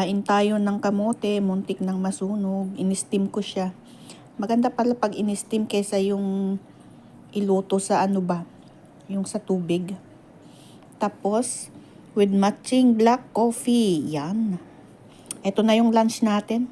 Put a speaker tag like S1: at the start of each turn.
S1: Kain tayo ng kamote, muntik ng masunog. In-steam ko siya. Maganda pala pag in-steam kaysa yung iluto sa ano ba, yung sa tubig. Tapos, with matching black coffee. Yan. Ito na yung lunch natin.